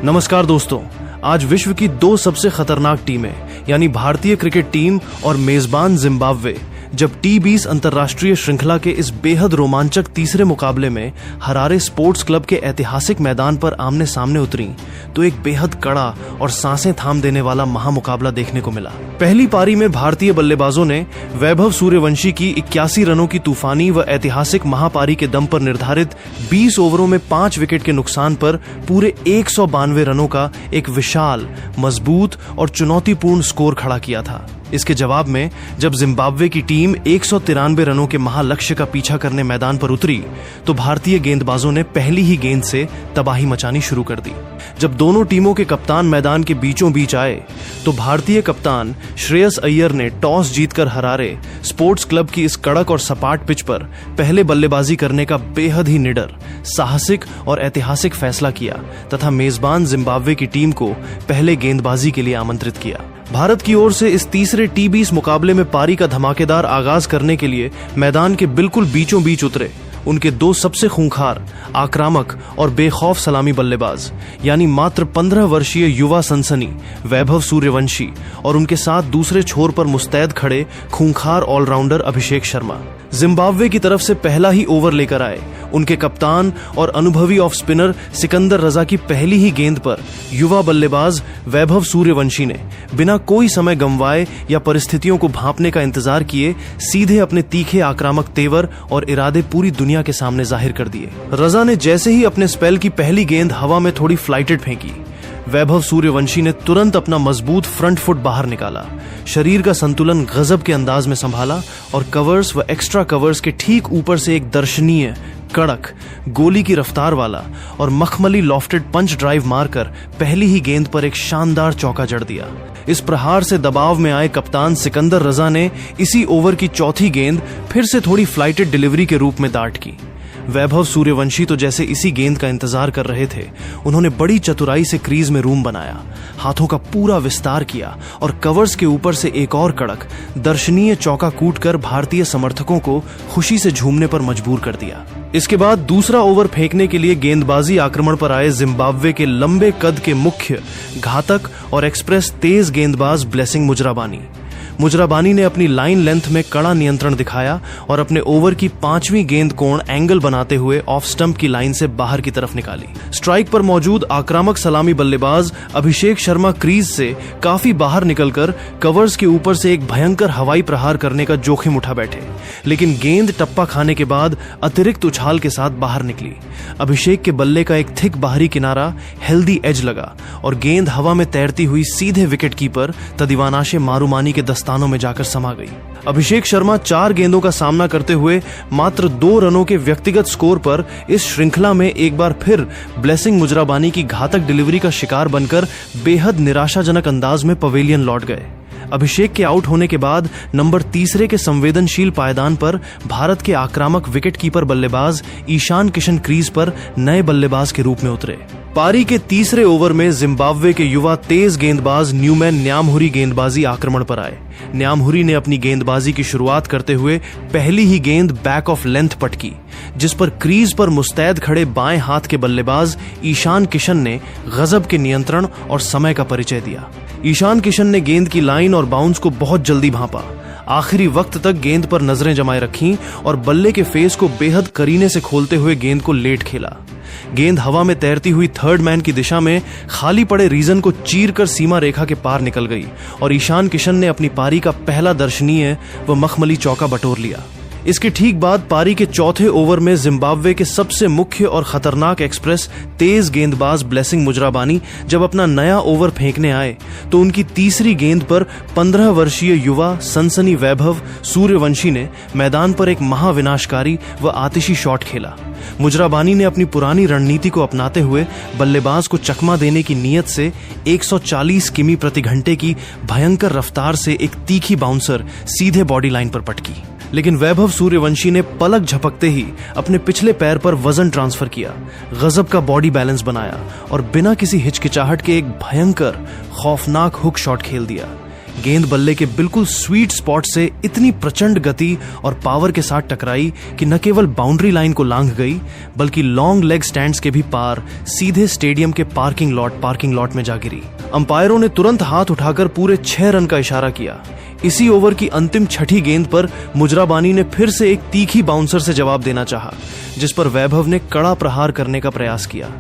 नमस्कार दोस्तों, आज विश्व की दो सबसे खतरनाक टीमें यानी भारतीय क्रिकेट टीम और मेजबान जिम्बाब्वे जब T20 अंतर्राष्ट्रीय श्रृंखला के इस बेहद रोमांचक तीसरे मुकाबले में हरारे स्पोर्ट्स क्लब के ऐतिहासिक मैदान पर आमने सामने उतरी तो एक बेहद कड़ा और सांसें थाम देने वाला महामुकाबला देखने को मिला। पहली पारी में भारतीय बल्लेबाजों ने वैभव सूर्यवंशी की 81 रनों की तूफानी व ऐतिहासिक महापारी के दम पर निर्धारित 20 ओवरों में 5 विकेट के नुकसान पर पूरे 192 रनों का एक विशाल, मजबूत और चुनौतीपूर्ण स्कोर खड़ा किया था। इसके जवाब में जब जिम्बाब्वे की टीम 193 रनों के महालक्ष्य का पीछा करने मैदान पर उतरी तो भारतीय गेंदबाजों ने पहली ही गेंद से तबाही मचानी शुरू कर दी। जब दोनों टीमों के कप्तान मैदान के बीचों बीच आए तो भारतीय कप्तान श्रेयस अय्यर ने टॉस जीतकर हरारे स्पोर्ट्स क्लब की इस कड़क और सपाट पिच पर पहले बल्लेबाजी करने का बेहद ही निडर, साहसिक और ऐतिहासिक फैसला किया तथा मेजबान जिम्बाब्वे की टीम को पहले गेंदबाजी के लिए आमंत्रित किया। भारत की ओर से इस तीसरे T20 मुकाबले में पारी का धमाकेदार आगाज करने के लिए मैदान के बिल्कुल बीचों बीच उतरे उनके दो सबसे खूंखार, आक्रामक और बेखौफ सलामी बल्लेबाज यानी मात्र 15 वर्षीय युवा सनसनी वैभव सूर्यवंशी और उनके साथ दूसरे छोर पर मुस्तैद खड़े खूंखार ऑलराउंडर अभिषेक शर्मा। जिम्बाब्वे की तरफ से पहला ही ओवर लेकर आए उनके कप्तान और अनुभवी ऑफ स्पिनर सिकंदर रजा की पहली ही गेंद पर युवा बल्लेबाज वैभव सूर्यवंशी ने बिना कोई समय गंवाए या परिस्थितियों को भांपने का इंतजार किए सीधे अपने तीखे आक्रामक तेवर और इरादे पूरी दुनिया के सामने जाहिर कर दिए। रजा ने जैसे ही अपने स्पेल की पहली गेंद हवा में थोड़ी फ्लाइटेड फेंकी, वैभव सूर्यवंशी ने तुरंत अपना मजबूत फ्रंट फुट बाहर निकाला, शरीर का संतुलन गजब के अंदाज में संभाला और कवर्स व एक्स्ट्रा कवर्स के ठीक ऊपर से एक दर्शनीय, कड़क, गोली की रफ्तार वाला और मखमली लॉफ्टेड पंच ड्राइव मारकर पहली ही गेंद पर एक शानदार चौका जड़ दिया। इस प्रहार से दबाव में आए कप्तान सिकंदर रजा ने इसी ओवर की चौथी गेंद फिर से थोड़ी फ्लाइटेड डिलीवरी के रूप में दाट की। वैभव सूर्यवंशी तो जैसे इसी गेंद का इंतजार कर रहे थे, उन्होंने बड़ी चतुराई से क्रीज में रूम बनाया, हाथों का पूरा विस्तार किया और कवर्स के ऊपर से एक और कड़क, दर्शनीय चौका कूटकर भारतीय समर्थकों को खुशी से झूमने पर मजबूर कर दिया। इसके बाद दूसरा ओवर फेंकने के लिए गेंदबाजी आक्रमण पर आए जिम्बाब्वे के लंबे कद के मुख्य, घातक और एक्सप्रेस तेज गेंदबाज ब्लेसिंग मुजराबानी ने अपनी लाइन लेंथ में कड़ा नियंत्रण दिखाया और अपने ओवर की 5वीं गेंद कोण एंगल बनाते हुए ऑफ स्टंप की लाइन से बाहर की तरफ निकाली। स्ट्राइक पर मौजूद आक्रामक सलामी बल्लेबाज अभिषेक शर्मा क्रीज से काफी बाहर निकलकर कवर्स के ऊपर से एक भयंकर हवाई प्रहार करने का जोखिम उठा बैठे, लेकिन गेंद टप्पा खाने के बाद अतिरिक्त उछाल के साथ बाहर निकली। अभिषेक के बल्ले का एक थिक बाहरी किनारा हेल्दी एज लगा और गेंद हवा में तैरती हुई सीधे विकेट कीपर तदिवानाशे मारूमानी के दस्तानों में जाकर समा गई। अभिषेक शर्मा 4 गेंदों का सामना करते हुए मात्र 2 रनों के व्यक्तिगत स्कोर पर इस श्रृंखला में एक बार फिर ब्लेसिंग मुजराबानी की घातक डिलीवरी का शिकार बनकर बेहद निराशाजनक अंदाज में पवेलियन लौट गए। अभिषेक के आउट होने के बाद नंबर 3 के संवेदनशील पायदान पर भारत के आक्रामक विकेटकीपर बल्लेबाज ईशान किशन क्रीज पर नए बल्लेबाज के रूप में उतरे। पारी के तीसरे ओवर में जिम्बाब्वे के युवा तेज गेंदबाज न्यूमैन न्यामहुरी गेंदबाजी आक्रमण पर आए। न्यामहुरी ने अपनी गेंदबाजी की शुरुआत करते हुए पहली ही गेंद बैक ऑफ लेंथ पटकी, जिस पर क्रीज पर मुस्तैद खड़े बाएं हाथ के बल्लेबाज ईशान किशन ने गजब के नियंत्रण और समय का परिचय दिया। ईशान किशन ने गेंद की लाइन और बाउंस को बहुत जल्दी भांपा, आखिरी वक्त तक गेंद पर नजरें जमाए रखीं और बल्ले के फेस को बेहद करीने से खोलते हुए गेंद को लेट खेला। गेंद हवा में तैरती हुई थर्ड मैन की दिशा में खाली पड़े रीजन को चीरकर सीमा रेखा के पार निकल गई और ईशान किशन ने अपनी पारी का पहला दर्शनीय व मखमली चौका बटोर लिया। इसके ठीक बाद पारी के चौथे ओवर में जिम्बाब्वे के सबसे मुख्य और खतरनाक एक्सप्रेस तेज गेंदबाज ब्लेसिंग मुजराबानी जब अपना नया ओवर फेंकने आए तो उनकी तीसरी गेंद पर 15 वर्षीय युवा सनसनी वैभव सूर्यवंशी ने मैदान पर एक महाविनाशकारी व आतिशी शॉट खेला। मुजराबानी ने अपनी पुरानी रणनीति को अपनाते हुए बल्लेबाज को चकमा देने की नीयत से 140 किमी प्रति घंटे की भयंकर रफ्तार से एक तीखी बाउंसर सीधे बॉडी लाइन पर पटकी, लेकिन वैभव सूर्यवंशी ने पलक झपकते ही अपने पिछले पैर पर वजन ट्रांसफर किया, गजब का बॉडी बैलेंस बनाया और बिना किसी हिचकिचाहट के एक भयंकर खौफनाक हुक शॉट खेल दिया। गेंद बल्ले के बिल्कुल स्वीट स्पॉट से इतनी प्रचंड गति और पावर के साथ टकराई कि न केवल बाउंड्री लाइन को लांघ गई बल्कि लॉन्ग लेग स्टैंड्स के भी पार सीधे स्टेडियम के पार्किंग लॉट में जा गिरी। अंपायरों ने तुरंत हाथ उठाकर पूरे 6 रन का इशारा किया। इसी ओवर की अंतिम छठी गेंद पर मुजराबानी ने फिर से एक तीखी बाउंसर से जवाब देना चाहा, जिस पर वैभव ने कड़ा प्रहार करने का प्रयास किया।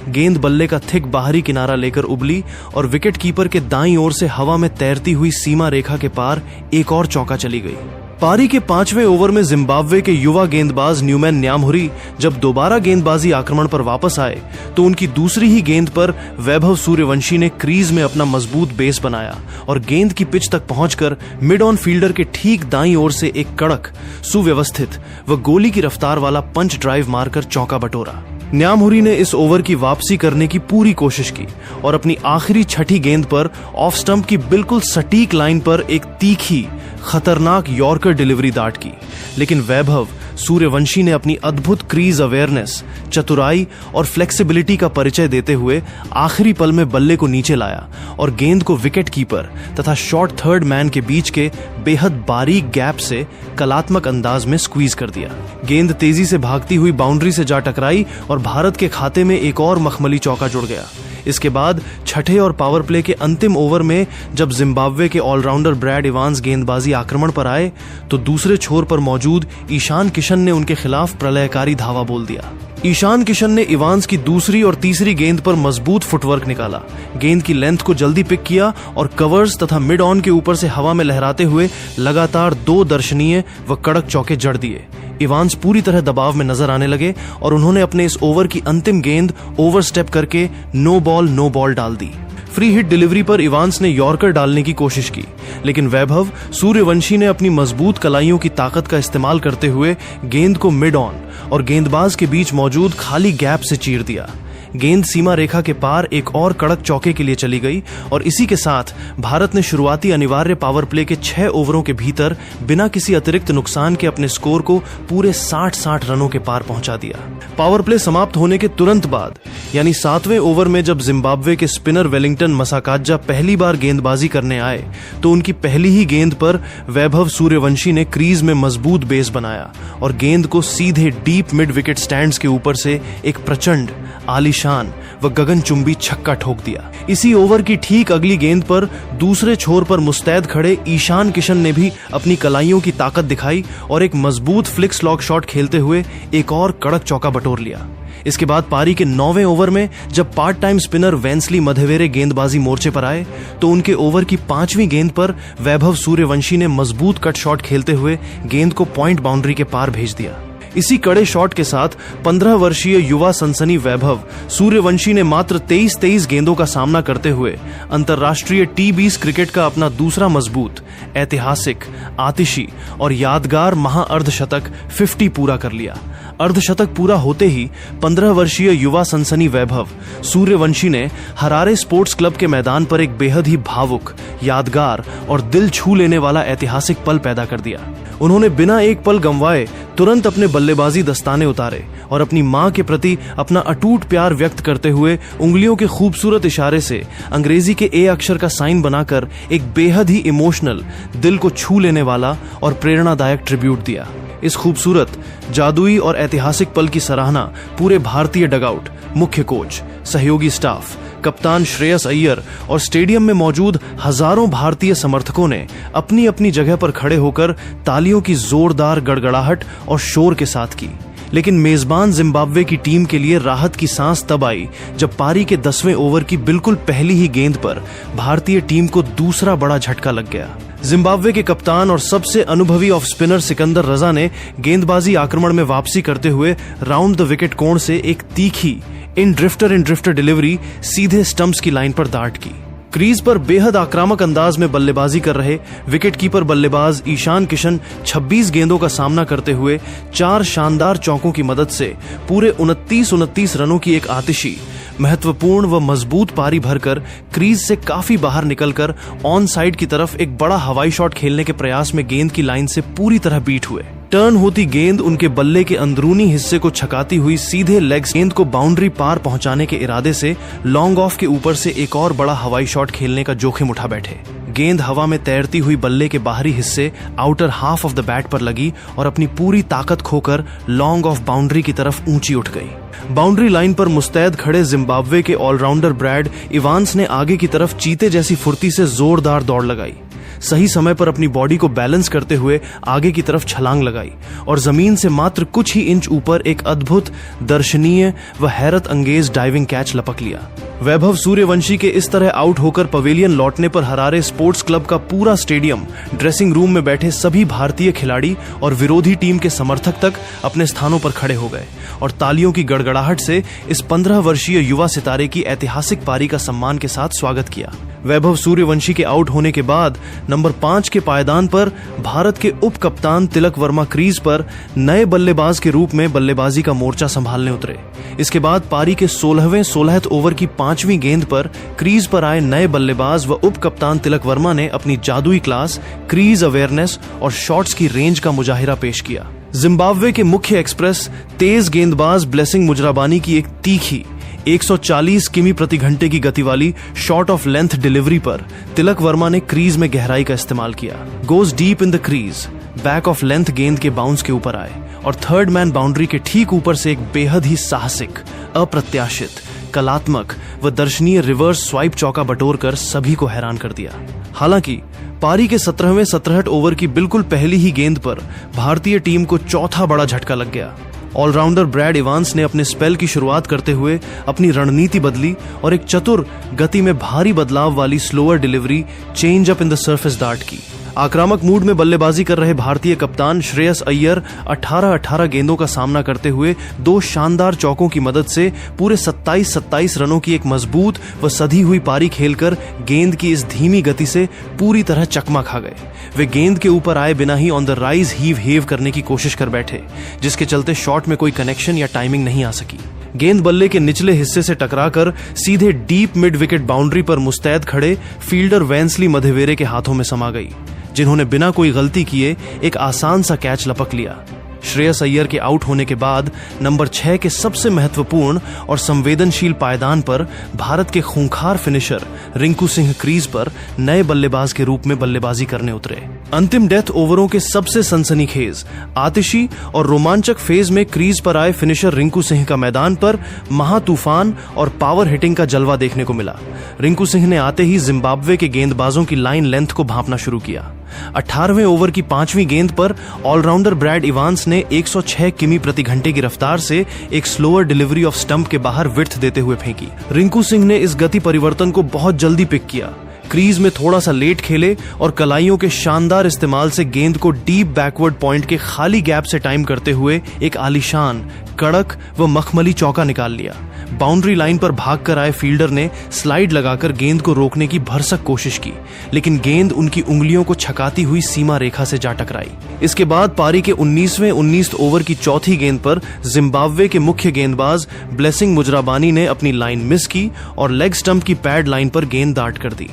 गेंद बल्ले का थिक बाहरी किनारा लेकर उबली और विकेट कीपर के दाईं ओर से हवा में तैरती हुई सीमा रेखा के पार एक और चौका चली गई। पारी के 5वें ओवर में जिम्बाब्वे के युवा गेंदबाज न्यूमैन न्यामहुरी जब दोबारा गेंदबाजी आक्रमण पर वापस आए तो उनकी दूसरी ही गेंद पर वैभव सूर्यवंशी ने क्रीज में अपना मजबूत बेस बनाया और गेंद की पिच तक पहुंचकर मिड ऑन फील्डर के ठीक दाईं ओर से एक कड़क, सुव्यवस्थित व गोली की रफ्तार वाला पंच ड्राइव मारकर चौका बटोरा। न्यामहुरी ने इस ओवर की वापसी करने की पूरी कोशिश की और अपनी आखिरी छठी गेंद पर ऑफ स्टंप की बिल्कुल सटीक लाइन पर एक तीखी, खतरनाक यॉर्कर डिलीवरी दाट की, लेकिन वैभव सूर्यवंशी ने अपनी अद्भुत क्रीज अवेयरनेस, चतुराई और फ्लेक्सिबिलिटी का परिचय देते हुए आखिरी पल में बल्ले को नीचे लाया और गेंद को विकेट कीपर तथा शॉर्ट थर्ड मैन के बीच के बेहद बारीक गैप से कलात्मक अंदाज में स्क्वीज कर दिया। गेंद तेजी से भागती हुई बाउंड्री से जा टकराई और भारत के खाते में एक और मखमली चौका जुड़ गया। इसके बाद छठे और पावर प्ले के अंतिम ओवर में जब जिम्बाब्वे के ऑलराउंडर ब्रैड इवांस गेंदबाजी आक्रमण पर आए तो दूसरे छोर पर मौजूद ईशान किशन ने उनके खिलाफ प्रलयकारी धावा बोल दिया। ईशान किशन ने इवांस की दूसरी और तीसरी गेंद पर मजबूत फुटवर्क निकाला, गेंद की लेंथ को जल्दी पिक किया और कवर्स तथा मिड ऑन के ऊपर से हवा में लहराते हुए लगातार 2 दर्शनीय व कड़क चौके जड़ दिए। इवांस पूरी तरह दबाव में नजर आने लगे और उन्होंने अपने इस ओवर की अंतिम गेंद ओवर स्टेप करके नो बॉल डाल दी। फ्री हिट डिलीवरी पर इवांस ने यॉर्कर डालने की कोशिश की, लेकिन वैभव सूर्यवंशी ने अपनी मजबूत कलाइयों की ताकत का इस्तेमाल करते हुए गेंद को मिड ऑन और गेंदबाज के बीच मौजूद खाली गैप से चीर दिया। गेंद सीमा रेखा के पार एक और कड़क चौके के लिए चली गई और इसी के साथ भारत ने शुरुआती अनिवार्य पावर प्ले के 6 ओवरों के भीतर बिना किसी अतिरिक्त नुकसान के अपने स्कोर को पूरे 60 रनों के पार पहुंचा दिया। पावर प्ले समाप्त होने के तुरंत बाद यानी 7वें ओवर में जब जिम्बाब्वे के स्पिनर वेलिंगटन मसाकाजा पहली बार गेंदबाजी करने आए तो उनकी पहली ही गेंद पर वैभव सूर्यवंशी ने क्रीज में मजबूत बेस बनाया और गेंद को सीधे डीप मिड विकेट स्टैंड्स के ऊपर से एक प्रचंड, आलीशान व गगनचुंबी छक्का ठोक दिया। इसी ओवर की ठीक अगली गेंद पर दूसरे छोर पर मुस्तैद खड़े ईशान किशन ने भी अपनी कलाइयों की ताकत दिखाई और एक मजबूत फ्लिक स्लॉग शॉट खेलते हुए एक और कड़क चौका बटोर लिया। इसके बाद पारी के 9वें ओवर में जब पार्ट टाइम स्पिनर वेंसली मधेवेरे गेंदबाजी मोर्चे पर आए तो उनके ओवर की 5वीं गेंद पर वैभव सूर्यवंशी ने मजबूत कट शॉट खेलते हुए गेंद को पॉइंट बाउंड्री के पार भेज दिया। इसी कड़े शॉट के साथ 15 वर्षीय युवा सनसनी वैभव सूर्यवंशी ने मात्र 23 गेंदों का सामना करते हुए अंतर्राष्ट्रीय T20 क्रिकेट का अपना दूसरा मजबूत, ऐतिहासिक, आतिशी और यादगार महाअर्धशतक 50 पूरा कर लिया। अर्धशतक पूरा होते ही 15 वर्षीय युवा सनसनी वैभव सूर्यवंशी ने हरारे स्पोर्ट्स क्लब के मैदान पर एक बेहद ही भावुक, यादगार और दिल छू लेने वाला ऐतिहासिक पल पैदा कर दिया। उन्होंने बिना एक पल गंवाए तुरंत अपने बल्लेबाजी दस्ताने उतारे और अपनी मां के प्रति अपना अटूट प्यार व्यक्त करते हुए उंगलियों के खूबसूरत इशारे से अंग्रेजी के ए अक्षर का साइन बनाकर एक बेहद ही इमोशनल, दिल को छू लेने वाला और प्रेरणादायक ट्रिब्यूट दिया। इस खूबसूरत, जादुई और ऐतिहासिक पल की सराहना पूरे भारतीय डगआउट, मुख्य कोच, सहयोगी स्टाफ, कप्तान श्रेयस अय्यर और स्टेडियम में मौजूद हजारों भारतीय समर्थकों ने अपनी अपनी जगह पर खड़े होकर तालियों की जोरदार गड़गड़ाहट और शोर के साथ की। लेकिन मेजबान जिम्बाब्वे की टीम के लिए राहत की सांस तब आई जब पारी के 10वें ओवर की बिल्कुल पहली ही गेंद पर भारतीय टीम को दूसरा बड़ा झटका लग गया। जिम्बाब्वे के कप्तान और सबसे अनुभवी ऑफ स्पिनर सिकंदर रजा ने गेंदबाजी आक्रमण में वापसी करते हुए राउंड द विकेट कोण से एक तीखी इन ड्रिफ्टर डिलीवरी सीधे स्टंप्स की लाइन पर दाट की। क्रीज पर बेहद आक्रामक अंदाज में बल्लेबाजी कर रहे विकेटकीपर बल्लेबाज ईशान किशन 26 गेंदों का सामना करते हुए 4 शानदार चौकों की मदद से पूरे 29 रनों की एक आतिशी, महत्वपूर्ण व मजबूत पारी भरकर क्रीज से काफी बाहर निकलकर ऑन साइड की तरफ एक बड़ा हवाई शॉट खेलने के प्रयास में गेंद की लाइन से पूरी तरह बीट हुए। टर्न होती गेंद उनके बल्ले के अंदरूनी हिस्से को छकाती हुई सीधे लेग्स गेंद को बाउंड्री पार पहुंचाने के इरादे से लॉन्ग ऑफ के ऊपर से एक और बड़ा हवाई शॉट खेलने का जोखिम उठा बैठे। गेंद हवा में तैरती हुई बल्ले के बाहरी हिस्से outer half of the bat पर लगी और अपनी पूरी ताकत खोकर लॉन्ग ऑफ बाउंड्री की तरफ ऊंची उठ गई। बाउंड्री लाइन पर मुस्तैद खड़े जिम्बाब्वे के ऑलराउंडर ब्रैड इवांस ने आगे की तरफ चीते जैसी फुर्ती से जोरदार दौड़ लगाई। सही समय पर अपनी बॉडी को बैलेंस करते हुए आगे की तरफ छलांग लगाई और जमीन से मात्र कुछ ही इंच ऊपर एक अद्भुत, दर्शनीय व हैरत अंगेज डाइविंग कैच लपक लिया। वैभव सूर्यवंशी के इस तरह आउट होकर पवेलियन लौटने पर हरारे स्पोर्ट्स क्लब का पूरा स्टेडियम, ड्रेसिंग रूम में बैठे सभी भारतीय खिलाड़ी और विरोधी टीम के समर्थक तक अपने स्थानों पर खड़े हो गए और तालियों की गड़गड़ाहट से इस 15 वर्षीय युवा सितारे की ऐतिहासिक पारी का सम्मान के साथ स्वागत किया। वैभव सूर्यवंशी के आउट होने के बाद नंबर 5 के पायदान पर भारत के उप कप्तान तिलक वर्मा क्रीज पर नए बल्लेबाज के रूप में बल्लेबाजी का मोर्चा संभालने उतरे। इसके बाद पारी के 16वें ओवर की 5वीं गेंद पर क्रीज पर आए नए बल्लेबाज व उप कप्तान तिलक वर्मा ने अपनी जादुई क्लास, क्रीज अवेयरनेस और शॉट्स की रेंज का मुजाहिरा पेश किया। जिम्बाब्वे के मुख्य एक्सप्रेस तेज गेंदबाज ब्लेसिंग मुजराबानी की एक तीखी 140 किमी प्रति घंटे की गति वाली शॉर्ट ऑफ लेंथ डिलीवरी पर तिलक वर्मा ने क्रीज में गहराई का इस्तेमाल किया। Goes deep in the crease, back of length गेंद के बाउंस के ऊपर आए और थर्ड मैन बाउंड्री के ठीक ऊपर से एक बेहद ही साहसिक, अप्रत्याशित, कलात्मक व दर्शनीय रिवर्स स्वाइप चौका बटोर कर सभी को हैरान कर दिया। हालांकि पारी के 17वें 67 ओवर की बिल्कुल पहली ही गेंद पर भारतीय टीम को चौथा बड़ा झटका लग गया। ऑलराउंडर ब्रैड इवांस ने अपने स्पेल की शुरुआत करते हुए अपनी रणनीति बदली और एक चतुर, गति में भारी बदलाव वाली slower delivery, change up in the surface dart की। आक्रामक मूड में बल्लेबाजी कर रहे भारतीय कप्तान श्रेयस अय्यर 18-18 गेंदों का सामना करते हुए 2 शानदार चौकों की मदद से पूरे 27-27 रनों की एक मजबूत व सधी हुई पारी खेलकर गेंद की इस धीमी गति से पूरी तरह चकमा खा गए। वे गेंद के ऊपर आए बिना ही on the rise heave heave करने की कोशिश कर बैठे, जिसके चलते शॉट में कोई कनेक्शन या टाइमिंग नहीं आ सकी। गेंद बल्ले के निचले हिस्से से टकराकर सीधे डीप मिड विकेट बाउंड्री पर मुस्तैद खड़े फील्डर वेंसली मधेवेरे के हाथों में समा गई, जिन्होंने बिना कोई गलती किए एक आसान सा कैच लपक लिया। श्रेयस अय्यर के आउट होने के बाद नंबर 6 के सबसे महत्वपूर्ण और संवेदनशील पायदान पर भारत के खूंखार फिनिशर रिंकू सिंह क्रीज पर नए बल्लेबाज के रूप में बल्लेबाजी करने उतरे। अंतिम डेथ ओवरों के सबसे सनसनीखेज, आतिशी और रोमांचक फेज में क्रीज पर आए फिनिशर रिंकू सिंह का मैदान पर महातूफान और पावर हिटिंग का जलवा देखने को मिला। रिंकू सिंह ने आते ही जिम्बाब्वे के गेंदबाजों की लाइन लेंथ को भांपना शुरू किया। 18वें ओवर की 5वीं गेंद पर ऑलराउंडर ब्रैड इवांस ने 106 किमी प्रति घंटे की रफ्तार से एक स्लोअर डिलीवरी ऑफ स्टंप के बाहर विड्थ देते हुए फेंकी। रिंकू सिंह ने इस गति परिवर्तन को बहुत जल्दी पिक किया, क्रीज में थोड़ा सा लेट खेले और कलाइयों के शानदार इस्तेमाल से गेंद को डीप बैकवर्ड पॉइंट के खाली गैप से टाइम करते हुए एक आलीशान, कड़क व मखमली चौका निकाल लिया। बाउंड्री लाइन पर भागकर आए फील्डर ने स्लाइड लगाकर गेंद को रोकने की भरसक कोशिश की, लेकिन गेंद उनकी उंगलियों को छकाती हुई सीमा रेखा से जा टकराई। इसके बाद पारी के 19वें ओवर की चौथी गेंद पर जिम्बाब्वे के मुख्य गेंदबाज ब्लेसिंग मुजराबानी ने अपनी लाइन मिस की और लेग स्टंप की पैड लाइन पर गेंद दाट कर दी।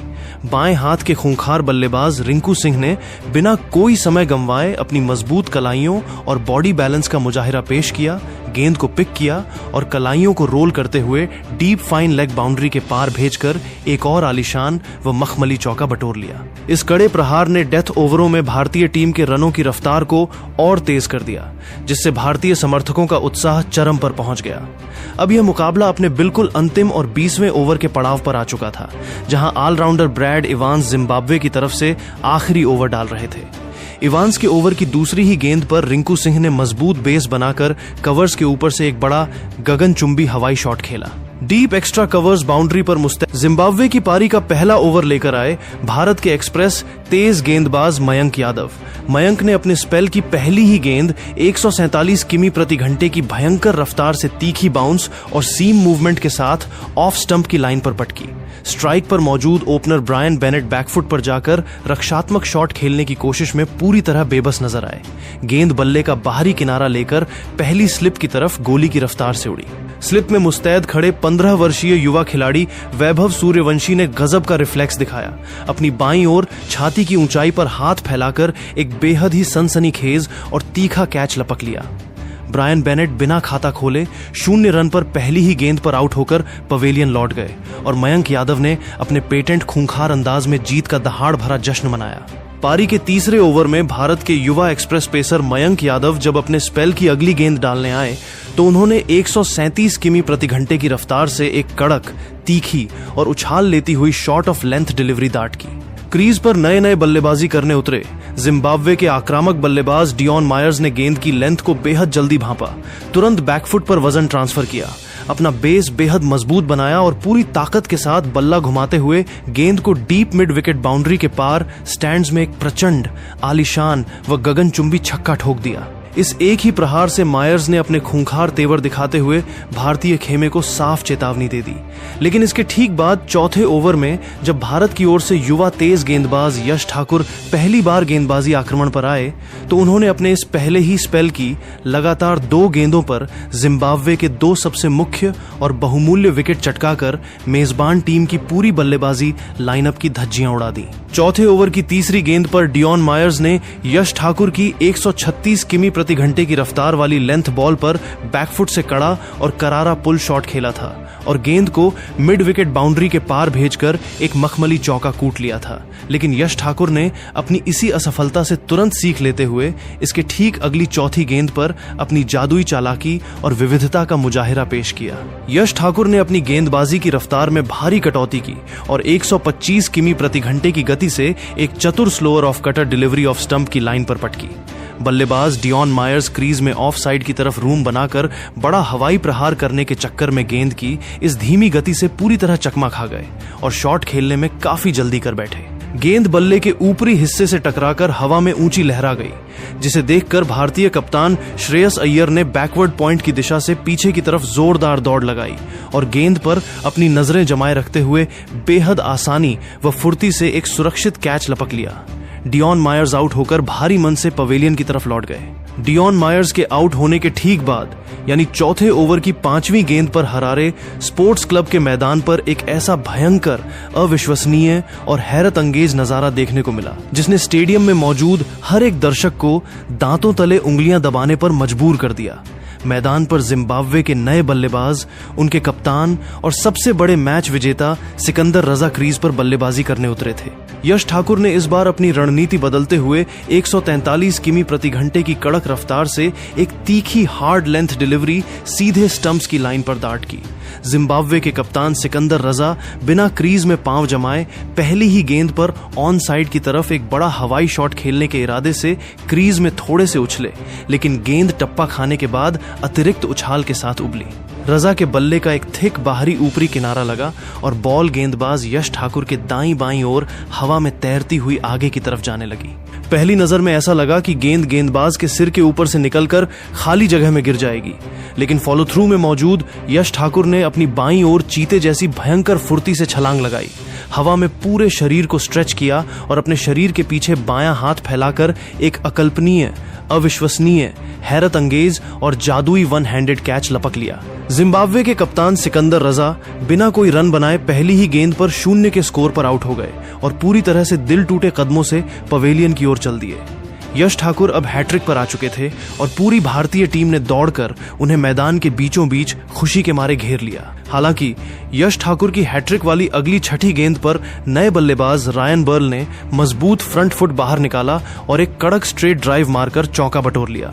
बाएं हाथ के खूंखार बल्लेबाज रिंकू सिंह ने बिना कोई समय गंवाए अपनी मजबूत कलाइयों और बॉडी बैलेंस का मुजाहिरा पेश किया, गेंद को पिक किया और कलाइयों को रोल करते हुए डीप फाइन लेग बाउंड्री के पार भेजकर एक और आलीशान व मखमली चौका बटोर लिया। इस कड़े प्रहार ने डेथ ओवरों में भारतीय टीम के रनों की रफ्तार को और तेज कर दिया, जिससे भारतीय समर्थकों का उत्साह चरम पर पहुंच गया। अब यह मुकाबला अपने बिल्कुल अंतिम और 20वें ओवर के पड़ाव पर आ चुका था, जहां ऑलराउंडर ब्रैड इवांस जिम्बाब्वे की तरफ से आखिरी ओवर डाल रहे थे। इवांस के ओवर की दूसरी ही गेंद पर रिंकू सिंह ने मजबूत बेस बनाकर कवर्स के ऊपर से एक बड़ा गगनचुंबी हवाई शॉट खेला। डीप एक्स्ट्रा कवर्स बाउंड्री पर मुस्तैद जिम्बाब्वे की पारी का पहला ओवर लेकर आए भारत के एक्सप्रेस तेज गेंदबाज मयंक यादव। मयंक ने अपने स्पेल की पहली ही गेंद 147 किमी प्रति घंटे की भयंकर रफ्तार से तीखी बाउंस और सीम मूवमेंट के साथ ऑफ स्टंप की लाइन पर पटकी। स्ट्राइक पर मौजूद ओपनर ब्रायन बेनेट बैकफुट पर जाकर रक्षात्मक शॉट खेलने की कोशिश में पूरी तरह बेबस नजर आए। गेंद बल्ले का बाहरी किनारा लेकर पहली स्लिप की तरफ गोली की रफ्तार से उड़ी। स्लिप में मुस्तैद खड़े 15 वर्षीय युवा खिलाड़ी वैभव सूर्यवंशी ने गजब का रिफ्लेक्स दिखाया। अपनी बाईं ओर छाती की ऊंचाई पर हाथ फैलाकर एक बेहद ही सनसनीखेज और तीखा कैच लपक लिया। ब्रायन बेनेट बिना खाता खोले 0 रन पर पहली ही गेंद पर आउट होकर पवेलियन लौट गए और मयंक यादव ने अपने पेटेंट खूंखार अंदाज में जीत का दहाड़ भरा जश्न मनाया। पारी के तीसरे ओवर में भारत के युवा एक्सप्रेस पेसर मयंक यादव जब अपने स्पेल की अगली गेंद डालने आए तो उन्होंने 137 किमी प्रति घंटे की रफ्तार से एक कड़क, तीखी और उछाल लेती हुई शॉर्ट ऑफ लेंथ डिलीवरी दाट की। क्रीज पर नए नए बल्लेबाजी करने उतरे जिम्बाब्वे के आक्रामक बल्लेबाज डियॉन मायर्स ने गेंद की लेंथ को बेहद जल्दी भांपा, तुरंत बैकफुट पर वजन ट्रांसफर किया, अपना बेस बेहद मजबूत बनाया और पूरी ताकत के साथ बल्ला घुमाते हुए गेंद को डीप मिड विकेट बाउंड्री के पार स्टैंड्स में एक प्रचंड, आलीशान व गगनचुंबी छक्का ठोक दिया। इस एक ही प्रहार से मायर्स ने अपने खूंखार तेवर दिखाते हुए भारतीय खेमे को साफ चेतावनी दे दी। लेकिन इसके ठीक बाद चौथे ओवर में जब भारत की ओर से युवा तेज गेंदबाज यश ठाकुर पहली बार गेंदबाजी आक्रमण पर आए तो उन्होंने अपने इस पहले ही स्पेल की लगातार 2 गेंदों पर जिम्बाब्वे के 2 सबसे मुख्य और बहुमूल्य विकेट चटकाकर मेजबान टीम की पूरी बल्लेबाजी लाइनअप की धज्जियां उड़ा दी। चौथे ओवर की तीसरी गेंद पर डियॉन मायर्स ने यश ठाकुर की 136 किमी प्रति घंटे की रफ्तार वाली लेंथ बॉल पर बैकफुट से कड़ा और करारा पुल शॉट खेला था और गेंद को मिड विकेट बाउंड्री के पार भेजकर एक मखमली चौका कूट लिया था। लेकिन यश ठाकुर ने अपनी इसी असफलता से तुरंत सीख लेते हुए इसके ठीक अगली चौथी गेंद पर अपनी जादुई चालाकी और विविधता का मुजाहिरा पेश किया। यश ठाकुर ने अपनी गेंदबाजी की रफ्तार में भारी कटौती की और 125 किमी प्रति घंटे की गति से एक चतुर slower off cutter delivery off stump की लाइन पर पटकी। बल्लेबाज डियॉन मायर्स क्रीज में ऑफ साइड की तरफ रूम बनाकर बड़ा हवाई प्रहार करने के चक्कर में गेंद की इस धीमी गति से पूरी तरह चकमा खा गए और शॉट खेलने में काफी जल्दी कर बैठे। गेंद बल्ले के ऊपरी हिस्से से टकराकर हवा में ऊंची लहरा गई, जिसे देखकर भारतीय कप्तान श्रेयस अय्यर ने बैकवर्ड पॉइंट की दिशा से पीछे की तरफ जोरदार दौड़ लगाई और गेंद पर अपनी नजरें जमाए रखते हुए बेहद आसानी व फुर्ती से एक सुरक्षित कैच लपक लिया। डियॉन मायर्स आउट होकर भारी मन से पवेलियन की तरफ लौट गए। डियॉन मायर्स के आउट होने के ठीक बाद यानी चौथे ओवर की 5वीं गेंद पर हरारे स्पोर्ट्स क्लब के मैदान पर एक ऐसा भयंकर, अविश्वसनीय और हैरत अंगेज नजारा देखने को मिला जिसने स्टेडियम में मौजूद हर एक दर्शक को दांतों तले उंगलियां दबाने पर मजबूर कर दिया। मैदान पर जिम्बाब्वे के नए बल्लेबाज, उनके कप्तान और सबसे बड़े मैच विजेता सिकंदर रजा क्रीज पर बल्लेबाजी करने उतरे थे। यश ठाकुर ने इस बार अपनी रणनीति बदलते हुए 143 किमी प्रति घंटे की कड़क रफ्तार से एक तीखी हार्ड लेंथ डिलीवरी सीधे स्टंप्स की लाइन पर दाट की। जिम्बाब्वे के कप्तान सिकंदर रजा बिना क्रीज में पांव जमाए पहली ही गेंद पर ऑन साइड की तरफ एक बड़ा हवाई शॉट खेलने के इरादे से क्रीज में थोड़े से उछले, लेकिन गेंद टप्पा खाने के बाद अतिरिक्त उछाल के साथ उबली। रजा के बल्ले का एक थिक बाहरी ऊपरी किनारा लगा और बॉल गेंदबाज यश ठाकुर के दाईं बाईं ओर हवा में तैरती हुई आगे की तरफ जाने लगी। पहली नजर में ऐसा लगा कि गेंद गेंदबाज के सिर के ऊपर से निकलकर खाली जगह में गिर जाएगी, लेकिन फॉलो थ्रू में मौजूद यश ठाकुर ने अपनी बाईं ओर चीते जैसी भयंकर फुर्ती से छलांग लगाई, हवा में पूरे शरीर को स्ट्रेच किया और अपने शरीर के पीछे बायां हाथ फैलाकर एक अकल्पनीय, अविश्वसनीय, हैरत अंगेज और जादुई वन हैंडेड कैच लपक लिया। जिम्बाब्वे के कप्तान सिकंदर रजा बिना कोई रन बनाए पहली ही गेंद पर 0 के स्कोर पर आउट हो गए और पूरी तरह से दिल टूटे कदमों से पवेलियन की ओर चल दिए। यश ठाकुर अब हैट्रिक पर आ चुके थे और पूरी भारतीय टीम ने दौड़कर उन्हें मैदान के बीचों बीच खुशी के मारे घेर लिया। हालांकि यश ठाकुर की हैट्रिक वाली अगली छठी गेंद पर नए बल्लेबाज रायन बर्ल ने मजबूत फ्रंट फुट बाहर निकाला और एक कड़क स्ट्रेट ड्राइव मारकर चौका बटोर लिया।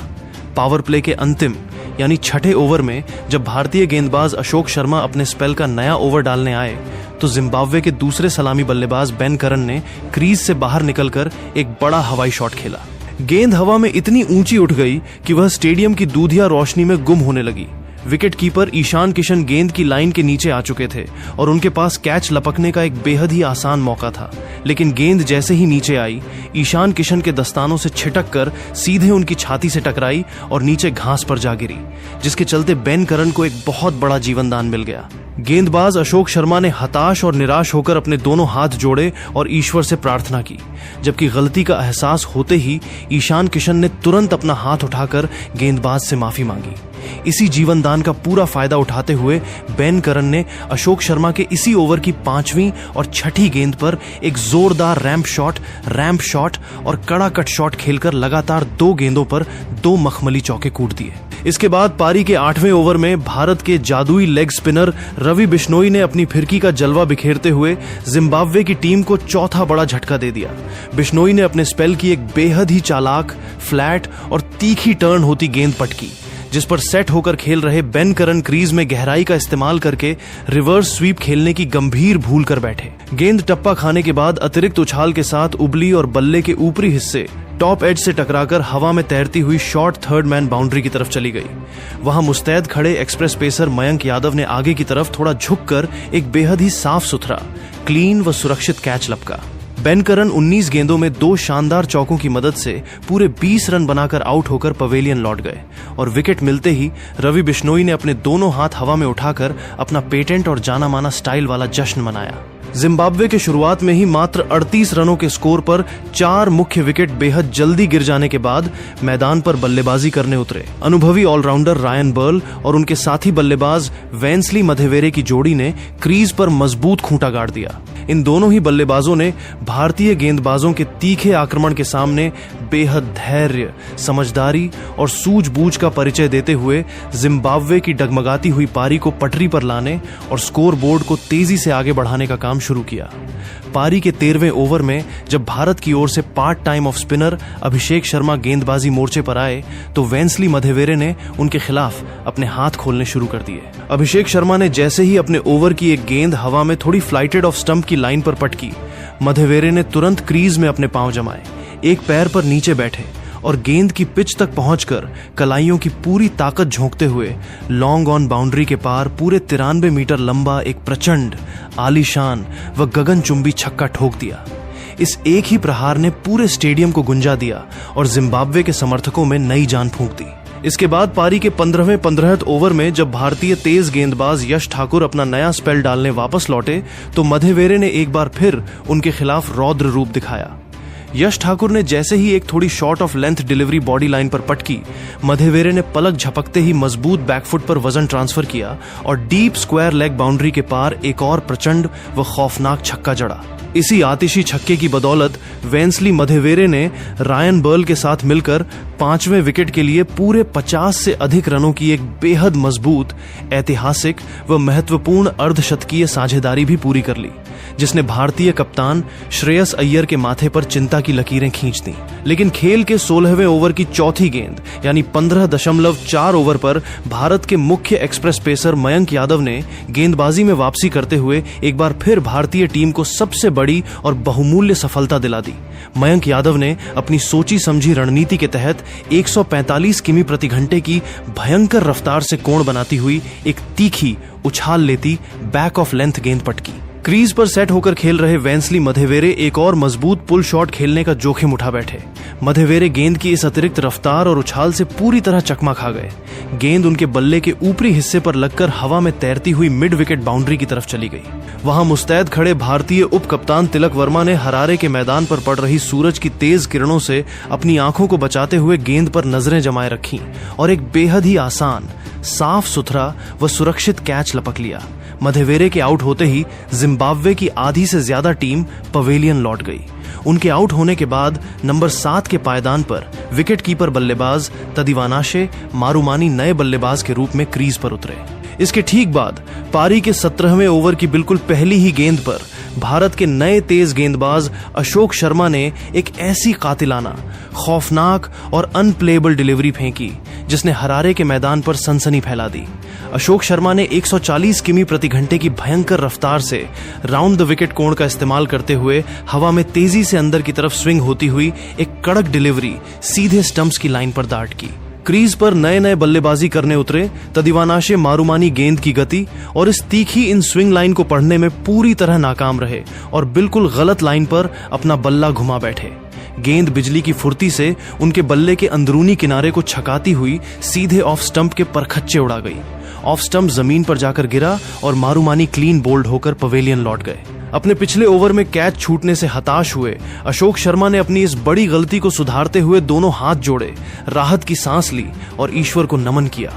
पावर प्ले के अंतिम यानी छठे ओवर में जब भारतीय गेंदबाज अशोक शर्मा अपने स्पेल का नया ओवर डालने आए तो जिम्बाब्वे के दूसरे सलामी बल्लेबाज बेन करन ने क्रीज से बाहर निकलकर एक बड़ा हवाई शॉट खेला। गेंद हवा में इतनी ऊंची उठ गई कि वह स्टेडियम की दूधिया रोशनी में गुम होने लगी। विकेट कीपर ईशान किशन गेंद की लाइन के नीचे आ चुके थे और उनके पास कैच लपकने का एक बेहद ही आसान मौका था, लेकिन गेंद जैसे ही नीचे आई ईशान किशन के दस्तानों से छिटक कर सीधे उनकी छाती से टकराई और नीचे घास पर जा गिरी, जिसके चलते बेन करन को एक बहुत बड़ा जीवन दान मिल गया। गेंदबाज अशोक शर्मा ने हताश और निराश होकर अपने दोनों हाथ जोड़े और ईश्वर से प्रार्थना की, जबकि गलती का एहसास होते ही ईशान किशन ने तुरंत अपना हाथ उठाकर गेंदबाज से माफी मांगी। इसी जीवन दान का पूरा फायदा उठाते हुए बेन करन ने अशोक शर्मा के इसी ओवर की 5वीं और छठी गेंद पर एक जोरदार रैंप शॉट और कड़ा कट शॉट खेलकर लगातार 2 गेंदों पर 2 मखमली चौके कूट दिए। इसके बाद पारी के 8वें ओवर में भारत के जादुई लेग स्पिनर रवि बिश्नोई ने अपनी फिरकी का जलवा बिखेरते हुए जिम्बाब्वे की टीम को चौथा बड़ा झटका दे दिया। बिश्नोई ने अपने स्पेल की एक बेहद ही चालाक, फ्लैट और तीखी टर्न होती गेंद पटकी, जिस पर सेट होकर खेल रहे बेन करन क्रीज में गहराई का इस्तेमाल करके रिवर्स स्वीप खेलने की गंभीर भूल कर बैठे। गेंद टप्पा खाने के बाद अतिरिक्त उछाल के साथ उबली और बल्ले के ऊपरी हिस्से टॉप एज से टकराकर हवा में तैरती हुई शॉर्ट थर्ड मैन बाउंड्री की तरफ चली गई। वहां मुस्तैद खड़े एक्सप्रेस पेसर मयंक यादव ने आगे की तरफ थोड़ा झुककर एक बेहद ही साफ सुथरा, क्लीन व सुरक्षित कैच लपका। बेन करन 19 गेंदों में 2 शानदार चौकों की मदद से पूरे 20 रन बनाकर आउट होकर पवेलियन लौट गए और विकेट मिलते ही रवि बिश्नोई ने अपने दोनों हाथ हवा में उठाकर अपना पेटेंट और जाना माना स्टाइल वाला जश्न मनाया। जिम्बाब्वे के शुरुआत में ही मात्र 38 रनों के स्कोर पर 4 मुख्य विकेट बेहद जल्दी गिर जाने के बाद मैदान पर बल्लेबाजी करने उतरे अनुभवी ऑलराउंडर रायन बर्ल और उनके साथी बल्लेबाज वेंसली मधेवेरे की जोड़ी ने क्रीज पर मजबूत खूंटा गाड़ दिया। इन दोनों ही बल्लेबाजों ने भारतीय गेंदबाजों के तीखे आक्रमण के सामने बेहद धैर्य, समझदारी और सूझबूझ का परिचय देते हुए जिम्बाब्वे की डगमगाती हुई पारी को पटरी पर लाने और स्कोर बोर्ड को तेजी से आगे बढ़ाने का काम शुरू किया। पारी के 13वें ओवर में जब भारत की ओर से part time off spinner Abhishek Sharma गेंदबाजी मोर्चे पर आए तो वेंसली मधेवेरे ने उनके खिलाफ अपने हाथ खोलने शुरू कर दिए। अभिषेक शर्मा ने जैसे ही अपने ओवर की एक गेंद हवा में थोड़ी फ्लाइटेड ऑफ स्टंप की लाइन पर पटकी, मधेवेरे ने तुरंत क्रीज में अपने पांव जमाए, एक पैर पर नीचे बैठे और गेंद की पिच तक पहुंचकर कलाइयों की पूरी ताकत झोंकते हुए लॉन्ग ऑन बाउंड्री के पार पूरे 93 मीटर लंबा एक प्रचंड, आलीशान व गगनचुंबी छक्का ठोक दिया। इस एक ही प्रहार ने पूरे स्टेडियम को गुंजा दिया और जिम्बाब्वे के समर्थकों में नई जान फूंक दी। इसके बाद पारी के 15वें ओवर में जब भारतीय तेज गेंदबाज यश ठाकुर अपना नया स्पेल डालने वापस लौटे तो मधेवेरे ने एक बार फिर उनके खिलाफ रौद्र रूप दिखाया। यश ठाकुर ने जैसे ही एक थोड़ी short of length delivery body line पर पटकी, मधेवेरे ने पलक झपकते ही मजबूत बैकफुट पर वजन ट्रांसफर किया और डीप स्क्वायर लेग बाउंड्री के पार एक और प्रचंड व खौफनाक छक्का जड़ा। इसी आतिशी छक्के की बदौलत वेंसली मधेवेरे ने रायन बर्ल के साथ मिलकर 5वें विकेट के लिए पूरे 50 से अधिक रनों की एक बेहद मजबूत, ऐतिहासिक व महत्वपूर्ण अर्धशतकीय साझेदारी भी पूरी कर ली, जिसने भारतीय कप्तान श्रेयस अय्यर के माथे पर चिंता की लकीरें खींच दी। लेकिन खेल के 16वें ओवर की चौथी गेंद यानी 15.4 ओवर पर भारत के मुख्य एक्सप्रेस पेसर मयंक यादव ने गेंदबाजी में वापसी करते हुए एक बार फिर भारतीय टीम को सबसे बड़ी और बहुमूल्य सफलता दिला दी। मयंक यादव ने अपनी सोची समझी रणनीति के तहत 145 किमी प्रति घंटे की भयंकर रफ्तार से कोण बनाती हुई एक तीखी, उछाल लेती बैक ऑफ लेंथ गेंद पटकी। क्रीज पर सेट होकर खेल रहे वेंसली मधेवेरे एक और मजबूत पुल शॉट खेलने का जोखिम उठा बैठे। मधेवेरे गेंद की इस अतिरिक्त रफ्तार और उछाल से पूरी तरह चकमा खा गए। गेंद उनके बल्ले के ऊपरी हिस्से पर लगकर हवा में तैरती हुई मिड विकेट बाउंड्री की तरफ चली गई। वहां मुस्तैद खड़े भारतीय उप कप्तान तिलक वर्मा ने हरारे के मैदान पर पड़ रही सूरज की तेज किरणों से अपनी आंखों को बचाते हुए गेंद पर नजरें जमाए रखी और एक बेहद ही आसान, साफ सुथरा व सुरक्षित कैच लपक लिया। मधेवेरे के आउट होते ही जिम्बाब्वे की आधी से ज्यादा टीम पवेलियन लौट गई। उनके आउट होने के बाद नंबर 7 के पायदान पर विकेट कीपर बल्लेबाज तदिवानाशे मारुमानी नए बल्लेबाज के रूप में क्रीज पर उतरे। इसके ठीक बाद पारी के 17वें ओवर की बिल्कुल पहली ही गेंद पर भारत के नए तेज गेंदबाज अशोक शर्मा ने एक ऐसी कातिलाना, खौफनाक और अनप्लेएबल डिलीवरी फेंकी जिसने हरारे के मैदान पर सनसनी फैला दी। अशोक शर्मा ने 140 किमी प्रति घंटे की भयंकर रफ्तार से राउंड द विकेट कोण का इस्तेमाल करते हुए हवा में तेजी से अंदर की तरफ स्विंग होती हुई एक कड़क डिलीवरी सीधे स्टंप्स की लाइन पर दाट की। क्रीज पर नए नए बल्लेबाजी करने उतरे तदिवानाशे मारुमानी गेंद की गति और इस तीखी इन स्विंग लाइन को पढ़ने में पूरी तरह नाकाम रहे और बिल्कुल गलत लाइन पर अपना बल्ला घुमा बैठे। गेंद बिजली की फुर्ती से उनके बल्ले के अंदरूनी किनारे को छकाती हुई सीधे ऑफ स्टंप के परखच्चे उड़ा गई। ऑफ स्टंप जमीन पर जाकर गिरा और मारुमानी क्लीन बोल्ड होकर पवेलियन लौट गए। अपने पिछले ओवर में कैच छूटने से हताश हुए अशोक शर्मा ने अपनी इस बड़ी गलती को सुधारते हुए दोनों हाथ जोड़े, राहत की सांस ली और ईश्वर को नमन किया।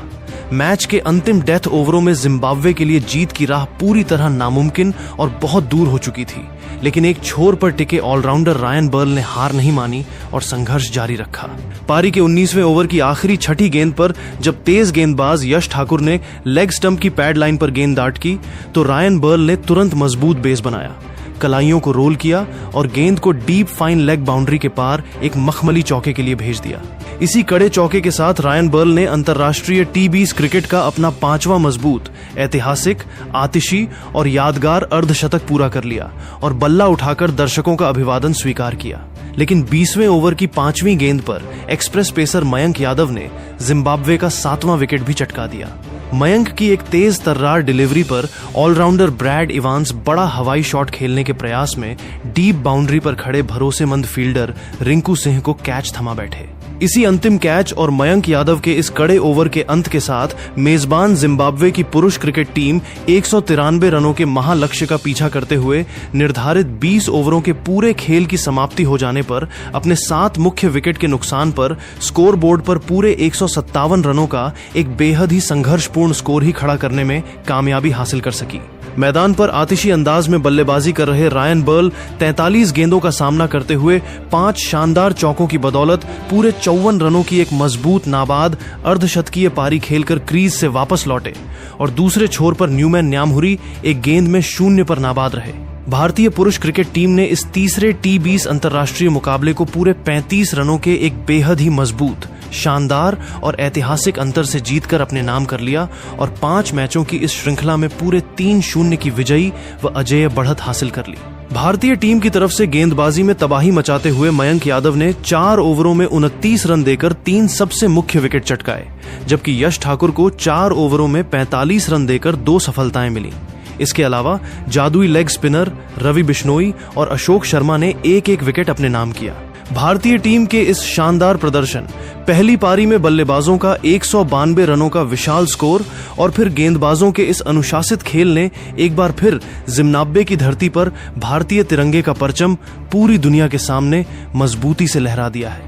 मैच के अंतिम डेथ ओवरों में जिम्बाब्वे के लिए जीत की राह पूरी तरह नामुमकिन और बहुत दूर हो चुकी थी, लेकिन एक छोर पर टिके ऑलराउंडर रायन बर्ल ने हार नहीं मानी और संघर्ष जारी रखा। पारी के 19वें ओवर की आखिरी छठी गेंद पर जब तेज गेंदबाज यश ठाकुर ने लेग स्टंप की पैड लाइन पर गेंद दाट की तो रायन बर्ल ने तुरंत मजबूत बेस बनाया, कलाइयों को रोल किया और गेंद को डीप फाइन लेग बाउंड्री के पार एक मखमली चौके के लिए भेज दिया। इसी कड़े चौके के साथ रायन बर्ल ने अंतर्राष्ट्रीय टी20 क्रिकेट का अपना 5वां मजबूत, ऐतिहासिक, आतिशी और यादगार अर्धशतक पूरा कर लिया और बल्ला उठाकर दर्शकों का अभिवादन स्वीकार किया। लेकिन 20वें ओवर की 5वीं गेंद पर एक्सप्रेस पेसर मयंक यादव ने जिम्बाब्वे का 7वां विकेट भी चटका दिया। मयंक की एक तेज तर्रार डिलीवरी पर ऑलराउंडर ब्रैड इवांस बड़ा हवाई शॉट खेलने के प्रयास में डीप बाउंड्री पर खड़े भरोसेमंद फील्डर रिंकू सिंह को कैच थमा बैठे। इसी अंतिम कैच और मयंक यादव के इस कड़े ओवर के अंत के साथ मेजबान जिम्बाब्वे की पुरुष क्रिकेट टीम 193 रनों के महालक्ष्य का पीछा करते हुए निर्धारित 20 ओवरों के पूरे खेल की समाप्ति हो जाने पर अपने 7 मुख्य विकेट के नुकसान पर स्कोर बोर्ड पर पूरे 157 रनों का एक बेहद ही संघर्षपूर्ण स्कोर ही खड़ा करने में कामयाबी हासिल कर सकी। मैदान पर आतिशी अंदाज में बल्लेबाजी कर रहे रायन बर्ल 43 गेंदों का सामना करते हुए 5 शानदार चौकों की बदौलत पूरे 54 रनों की एक मजबूत नाबाद अर्धशतकीय पारी खेलकर क्रीज से वापस लौटे और दूसरे छोर पर न्यूमैन न्यामहुरी एक गेंद में 0 पर नाबाद रहे। भारतीय पुरुष क्रिकेट टीम ने इस तीसरे टी20 अंतर्राष्ट्रीय मुकाबले को पूरे 35 रनों के एक बेहद ही मजबूत, शानदार और ऐतिहासिक अंतर से जीतकर अपने नाम कर लिया और 5 मैचों की इस श्रृंखला में पूरे 3-0 की विजयी व अजेय बढ़त हासिल कर ली। भारतीय टीम की तरफ से गेंदबाजी में तबाही मचाते हुए मयंक यादव ने 4 ओवरों में 29 रन देकर 3 सबसे मुख्य विकेट चटकाए, जबकि यश ठाकुर को 4 ओवरों में 45 रन देकर 2 सफलताएं मिली। इसके अलावा जादुई लेग स्पिनर रवि बिश्नोई और अशोक शर्मा ने एक विकेट अपने नाम किया। भारतीय टीम के इस शानदार प्रदर्शन, पहली पारी में बल्लेबाजों का 192 रनों का विशाल स्कोर और फिर गेंदबाजों के इस अनुशासित खेल ने एक बार फिर जिम्बाब्वे की धरती पर भारतीय तिरंगे का परचम पूरी दुनिया के सामने मजबूती से लहरा दिया है।